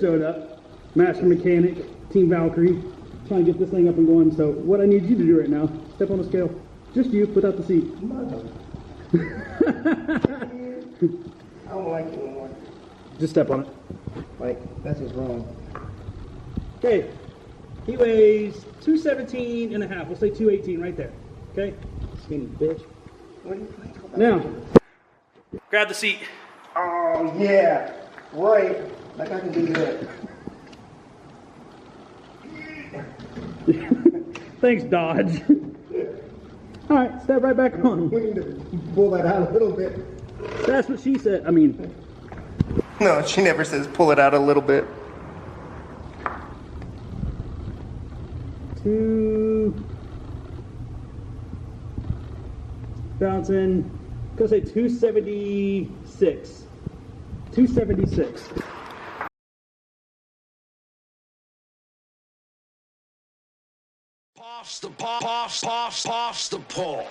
showed up. Master Mechanic, Team Valkyrie, trying to get this thing up and going. So what I need you to do right now, step on the scale. Just you, without the seat. I don't like it anymore. Just step on it. Like, that's just wrong. Okay, he weighs 217 and a half. We'll say 218 right there. Okay, skinny bitch. Now, grab the seat. Oh, yeah. Right. Like I can do that. Thanks, Dodge. All right, step right back on. We need to pull that out a little bit. That's what she said. I mean, no, she never says pull it out a little bit. 2,000. Go say 276. 276. Pass the pork. Pass the pork.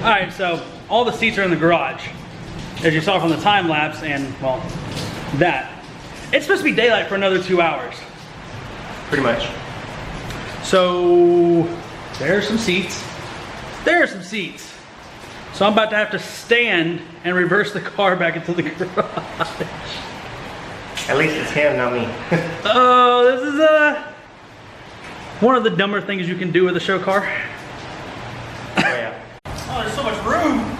Alright, so all the seats are in the garage, as you saw from the time lapse, and well, that. It's supposed to be daylight for another 2 hours. Pretty much. So there's some seats. There are some seats. So I'm about to have to stand and reverse the car back into the garage. At least it's him, not me. Oh, this is one of the dumber things you can do with a show car. Oh, yeah. Oh, there's so much room.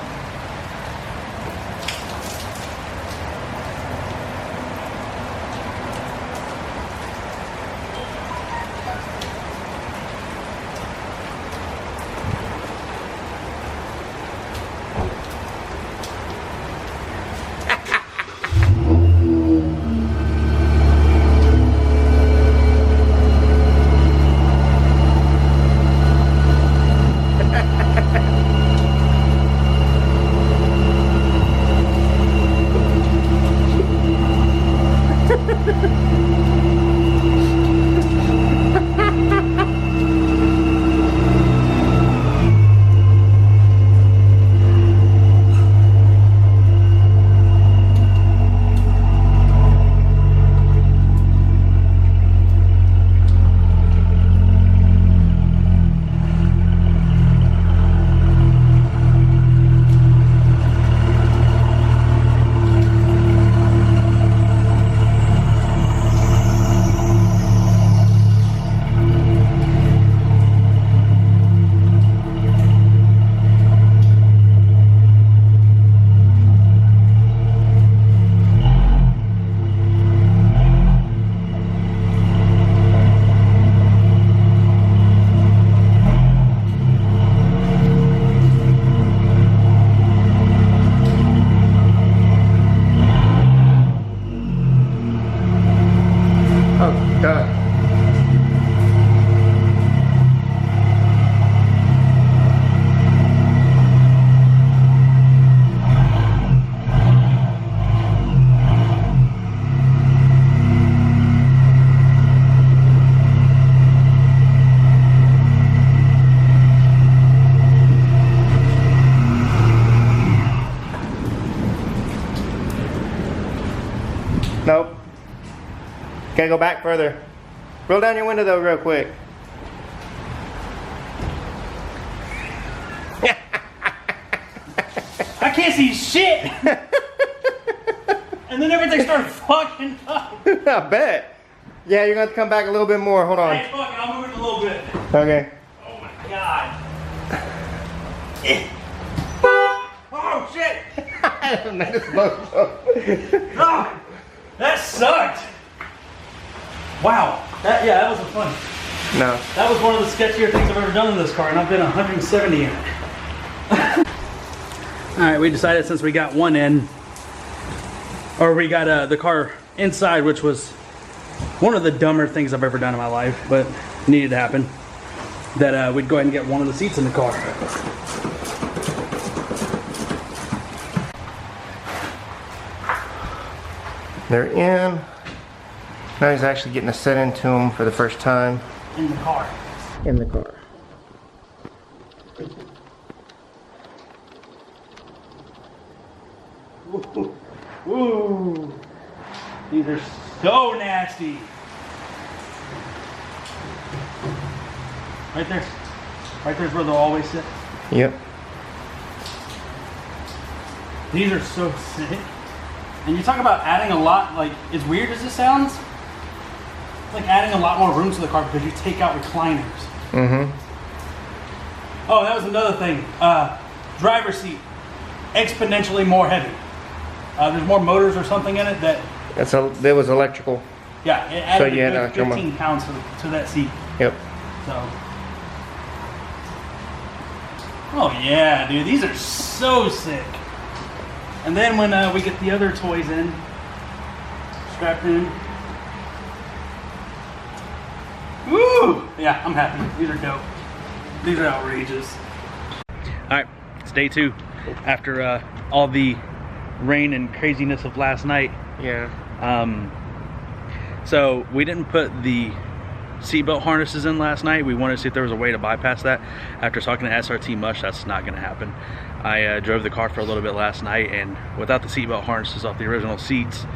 Nope. Gotta go back further. Roll down your window though real quick. I can't see shit. And then everything started fucking up. I bet. Yeah, you're gonna have to come back a little bit more. Hold on. Hey, fuck it, I'll move it a little bit. Okay. Oh my god. Oh shit. Oh, that sucked. Wow. That wasn't fun. No. That was one of the sketchier things I've ever done in this car, and I've been 170 in it. Alright, we decided since we got one in, or we got the car inside, which was one of the dumber things I've ever done in my life, but needed to happen, that we'd go ahead and get one of the seats in the car. They're in. Now he's actually getting a set into them for the first time. In the car. In the car. Ooh. Ooh. These are so nasty. Right there. Right there's where they'll always sit. Yep. These are so sick. And you talk about adding a lot, like, as weird as this sounds, it's like adding a lot more room to the car because you take out recliners. Mm-hmm. Oh, that was another thing. Driver's seat, exponentially more heavy. There's more motors or something in it that... That was electrical. Yeah, it added So you had a good to 15 pounds to that seat. Yep. So... Oh yeah, dude, these are so sick. And then when we get the other toys in, strapped in. Woo! Yeah, I'm happy. These are dope. These are outrageous. Alright, it's day 2. After all the rain and craziness of last night. Yeah. So we didn't put the seatbelt harnesses in last night. We wanted to see if there was a way to bypass that. After talking to SRT Mush, that's not going to happen. I drove the car for a little bit last night, and without the seatbelt harnesses off the original seats,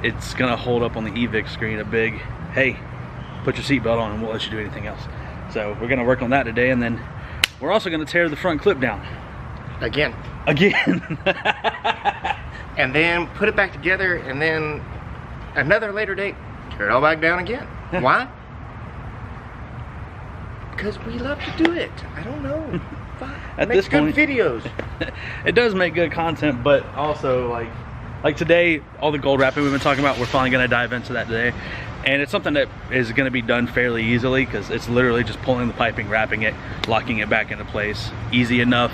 it's going to hold up on the EVIC screen a big, hey, put your seatbelt on and we'll let you do anything else. So we're going to work on that today, and then we're also going to tear the front clip down. Again. And then put it back together, and then another later date, tear it all back down again. Yeah. Why? Because we love to do it. I don't know. At Make this good point, videos. It does make good content, but also like today, all the gold wrapping we've been talking about, we're finally going to dive into that today. And it's something that is going to be done fairly easily because it's literally just pulling the piping, wrapping it, locking it back into place. Easy enough.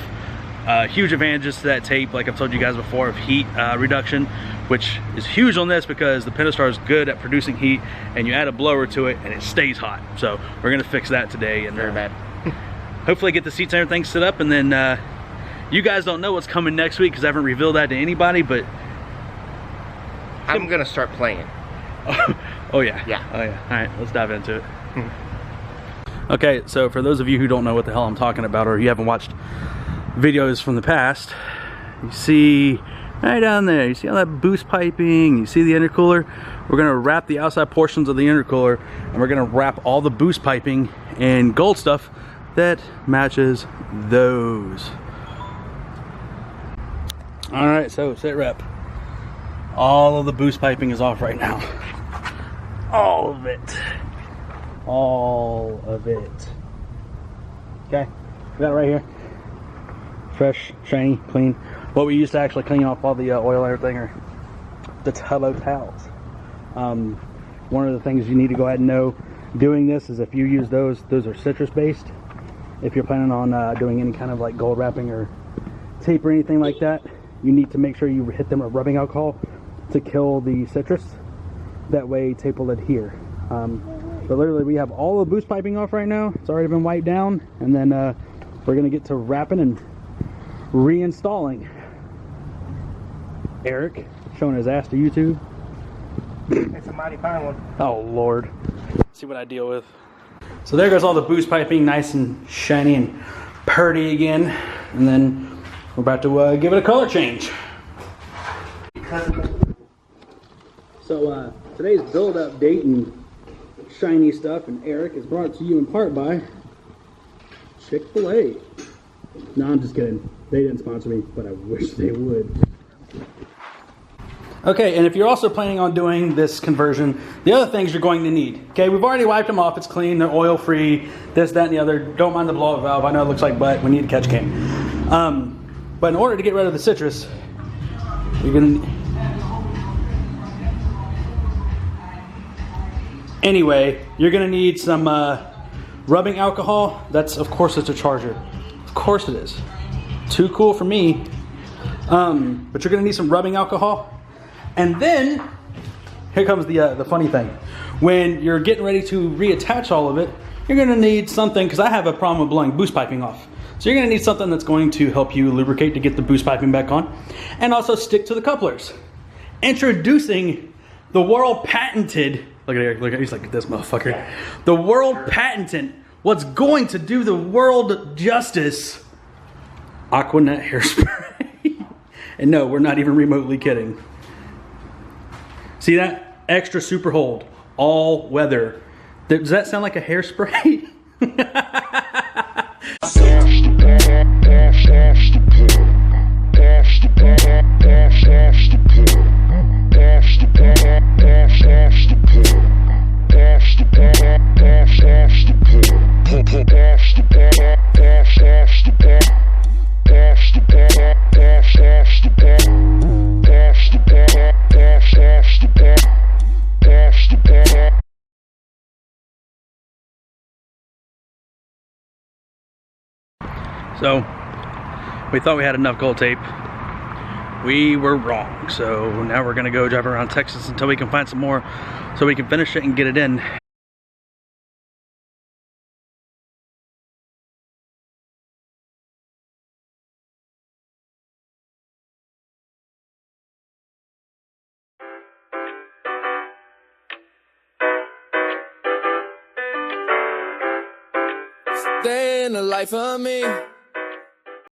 Huge advantages to that tape, like I've told you guys before, of heat reduction, which is huge on this because the Pentastar is good at producing heat, and you add a blower to it and it stays hot. So we're going to fix that today, and Very bad. hopefully get the seats and everything set up, and then you guys don't know what's coming next week because I haven't revealed that to anybody, but I'm gonna start playing. oh yeah. Yeah. Oh yeah. All right, let's dive into it. Okay, so for those of you who don't know what the hell I'm talking about, or you haven't watched videos from the past, you see right down there, you see all that boost piping, you see the intercooler. We're gonna wrap the outside portions of the intercooler, and we're gonna wrap all the boost piping in gold stuff that matches those. All right, so sit rep. All of the boost piping is off right now. All of it. All of it. Okay, we got it right here. Fresh, shiny, clean. What we used to actually clean off all the oil and everything are the Tubbo towels. One of the things you need to go ahead and know doing this is if you use those are citrus based. If you're planning on doing any kind of like gold wrapping or tape or anything like that, you need to make sure you hit them with rubbing alcohol to kill the citrus. That way tape will adhere. But literally we have all the boost piping off right now. It's already been wiped down, and then we're gonna get to wrapping and reinstalling. Eric showing his ass to YouTube. It's a mighty fine one. Oh Lord. See what I deal with. So there goes all the boost piping, nice and shiny and purty again. And then we're about to give it a color change. So today's build update and shiny stuff and Eric is brought to you in part by Chick-fil-A. No, I'm just kidding. They didn't sponsor me, but I wish they would. Okay, and if you're also planning on doing this conversion, the other things you're going to need. Okay, we've already wiped them off. It's clean. They're oil free. This, that, and the other. Don't mind the blow-up valve. I know it looks like butt. We need a catch can. But in order to get rid of the citrus, you're going to... Anyway, you're going to need some rubbing alcohol. That's, of course, it's a charger. Of course it is. Too cool for me. But you're going to need some rubbing alcohol. And then, here comes the funny thing. When you're getting ready to reattach all of it, you're going to need something, because I have a problem with blowing boost piping off. So you're going to need something that's going to help you lubricate to get the boost piping back on, and also stick to the couplers. Introducing the world patented Look at Eric. Look at he's like this motherfucker. The world patented. What's going to do the world justice? Aquanet hairspray. And no, we're not even remotely kidding. See that? Extra super hold. All weather. Does that sound like a hairspray? So, we thought we had enough gold tape. We were wrong. So now we're gonna go drive around Texas until we can find some more so we can finish it and get it in. Day in the life of me.